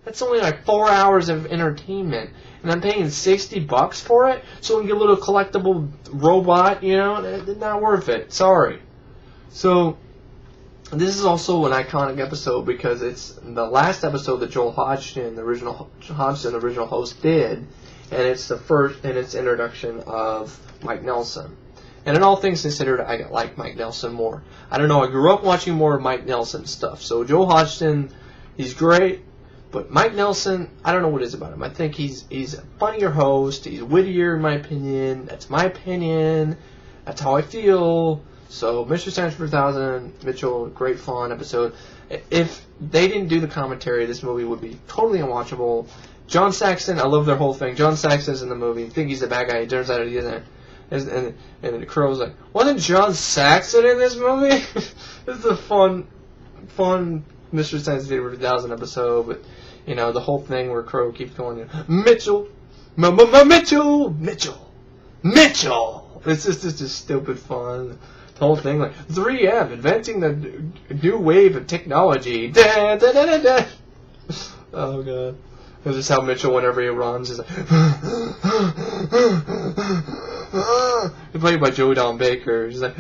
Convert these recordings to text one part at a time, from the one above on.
That's only like 4 hours of entertainment. And I'm paying $60 for it? So we can get a little collectible robot, you know? It's not worth it. Sorry. So, this is also an iconic episode because it's the last episode that Joel Hodgson, the original host, did. And it's the first in its introduction of Mike Nelson. And in all things considered, I like Mike Nelson more. I don't know, I grew up watching more of Mike Nelson stuff. So Joel Hodgson, he's great. But Mike Nelson, I don't know what it is about him. I think he's a funnier host. He's wittier, in my opinion. That's my opinion. That's how I feel. So, Mr. Science 4000, Mitchell, great fun episode. If they didn't do the commentary, this movie would be totally unwatchable. John Saxon, I love their whole thing. John Saxon's in the movie. You think he's the bad guy. It turns out he isn't. And the crow's like, wasn't John Saxon in this movie? It's a fun Mr. Science 4000 episode, but you know, the whole thing where Crow keeps going, Mitchell, Mitchell. It's just stupid fun. The whole thing, like 3M inventing the new wave of technology. Da, da, da, da, da. Oh god, this is how Mitchell, whenever he runs, is like, played by Joe Don Baker. He's like,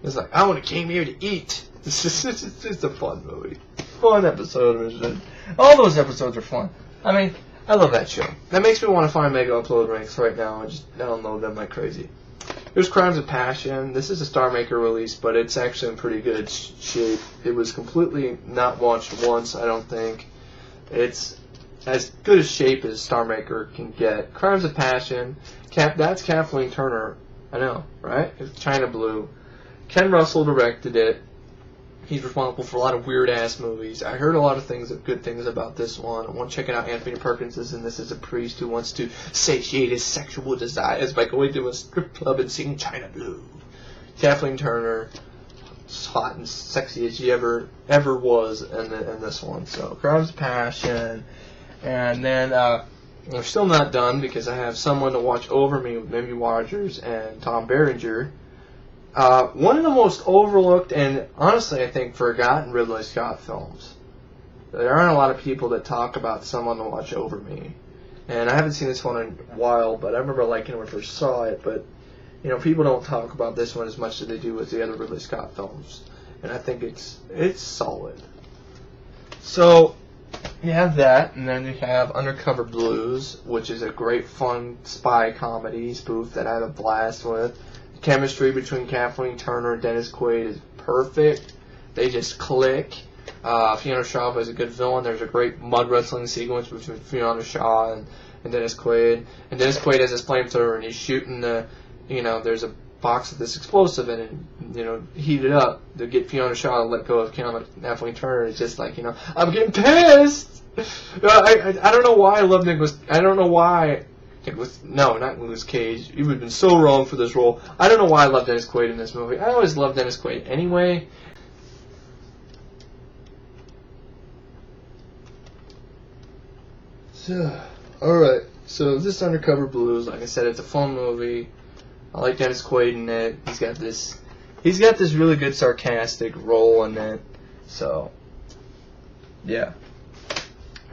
it's like, I only came here to eat. It's just a fun movie. Fun episode. All those episodes are fun. I mean, I love that show. That makes me want to find Mega Upload ranks right now and just download them like crazy. There's Crimes of Passion. This is a Star Maker release, but it's actually in pretty good shape. It was completely not watched once, I don't think. It's as good a shape as Star Maker can get. Crimes of Passion. That's Kathleen Turner. I know, right? It's China Blue. Ken Russell directed it. He's responsible for a lot of weird-ass movies. I heard a lot of good things about this one. I want to check it out. Anthony Perkins is in this as a priest who wants to satiate his sexual desires by going to a strip club and singing China Blue. Kathleen Turner, as hot and sexy as she ever was in this one. So, Crimes of Passion. And then, we're still not done because I have Someone to Watch Over Me with Mimi Rogers and Tom Berenger. One of the most overlooked and, honestly, I think, forgotten Ridley Scott films. There aren't a lot of people that talk about Someone to Watch Over Me. And I haven't seen this one in a while, but I remember liking it when I first saw it. But, you know, people don't talk about this one as much as they do with the other Ridley Scott films. And I think it's solid. So, you have that, and then you have Undercover Blues, which is a great, fun spy comedy spoof that I had a blast with. Chemistry between Kathleen Turner and Dennis Quaid is perfect. They just click. Fiona Shaw was a good villain. There's a great mud wrestling sequence between Fiona Shaw and Dennis Quaid. And Dennis Quaid has his flamethrower and he's shooting there's a box with this explosive in it, and, heat it up to get Fiona Shaw to let go of Kathleen Turner. It's just like, I'm getting pissed! I don't know why I love Nicholas. I don't know why. Not Nicolas Cage. You would have been so wrong for this role. I don't know why I love Dennis Quaid in this movie. I always love Dennis Quaid anyway. So, alright. So, this Undercover Blues, like I said, it's a fun movie. I like Dennis Quaid in it. He's got this really good sarcastic role in it. So, yeah.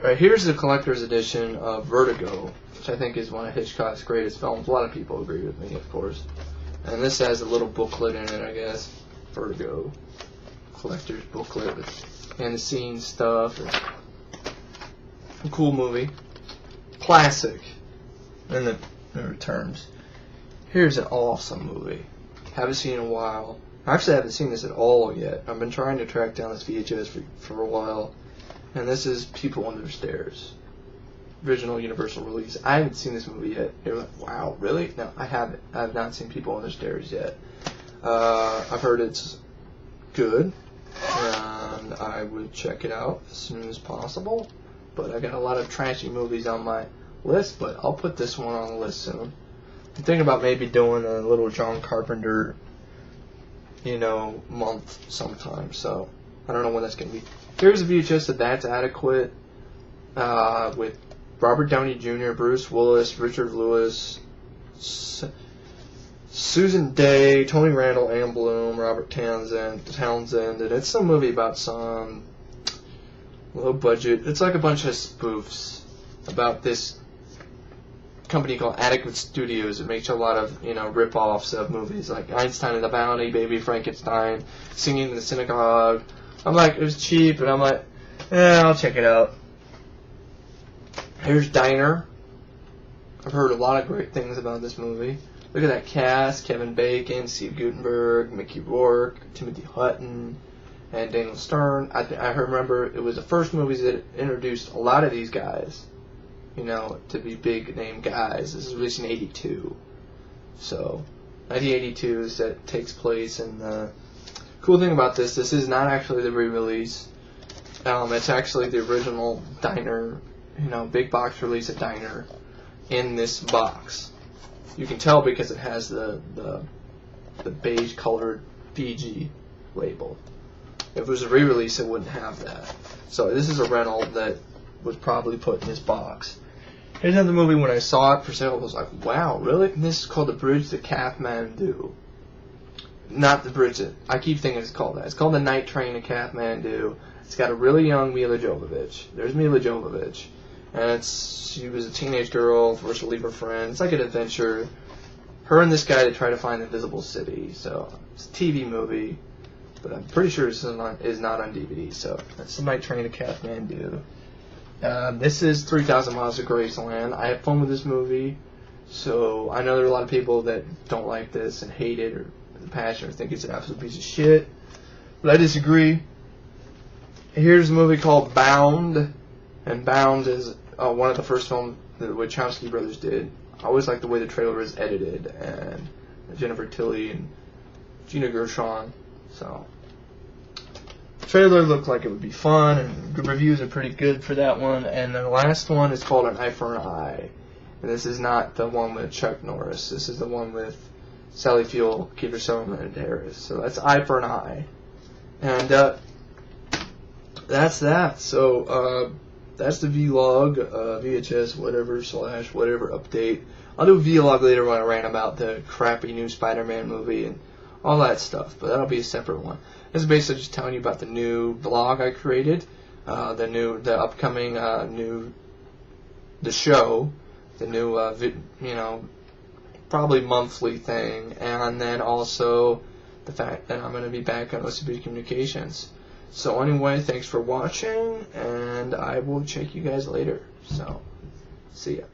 Alright, here's the collector's edition of Vertigo, which I think is one of Hitchcock's greatest films. A lot of people agree with me, of course. And this has a little booklet in it, I guess. Vertigo. Collector's booklet and the scene stuff. A cool movie. Classic. In the terms. Here's an awesome movie. Haven't seen in a while. Actually, I haven't seen this at all yet. I've been trying to track down this VHS for a while. And this is People Under the Stairs. Original Universal release. I haven't seen this movie yet. You're like, wow, really? No, I haven't. I have not seen People Under the Stairs yet. I've heard it's good. And I would check it out as soon as possible. But I got a lot of trashy movies on my list, but I'll put this one on the list soon. I'm thinking about maybe doing a little John Carpenter, month sometime. So, I don't know when that's going to be. Here's a VHS of That's Adequate with Robert Downey Jr., Bruce Willis, Richard Lewis, Susan Day, Tony Randall, Ann Bloom, Robert Townsend, and it's some movie about some low budget. It's like a bunch of spoofs about this company called Adequate Studios. It makes a lot of, rip-offs of movies like Einstein and the Bounty, Baby Frankenstein, Singing in the Synagogue. I'm like, it was cheap, and I'm like, I'll check it out. Here's Diner. I've heard a lot of great things about this movie. Look at that cast: Kevin Bacon, Steve Guttenberg, Mickey Rourke, Timothy Hutton, and Daniel Stern. I remember it was the first movies that introduced a lot of these guys, to be big name guys. This is released in '82. So, 1982 that takes place, and the cool thing about this is not actually the re-release. It's actually the original Diner, big box release of Diner in this box. You can tell because it has the beige colored PG label. If it was a re-release, it wouldn't have that. So this is a rental that was probably put in this box. Here's another movie. When I saw it for sale, I was like, wow, really? And this is called The Bridge to Kathmandu. Not The Bridge that I keep thinking it's called that. It's called The Night Train to Kathmandu. It's got a really young Mila Jovovich. There's Mila Jovovich. And she was a teenage girl, forced to leave her friend. It's like an adventure. Her and this guy, they try to find the invisible city. So it's a TV movie, but I'm pretty sure this is not on DVD. So that's The Night Train to Kathmandu. This is 3,000 Miles to Graceland. I had fun with this movie. So I know there are a lot of people that don't like this and hate it or with a passion or think it's an absolute piece of shit. But I disagree. Here's a movie called Bound. And Bound is one of the first films that the Wachowski brothers did. I always like the way the trailer is edited, and Jennifer Tilly and Gina Gershon. So, the trailer looked like it would be fun, and the reviews are pretty good for that one. And the last one is called An Eye for an Eye. And this is not the one with Chuck Norris. This is the one with Sally Field, Kiefer Sutherland, and Harris. So that's Eye for an Eye. And that's that. So, that's the vlog, VHS, whatever update. I'll do a vlog later when I rant about the crappy new Spider-Man movie and all that stuff, but that'll be a separate one. This is basically just telling you about the new vlog I created, the upcoming the show, the new, probably monthly thing, and then also the fact that I'm going to be back on OCB Communications. So anyway, thanks for watching, and I will check you guys later. So, see ya.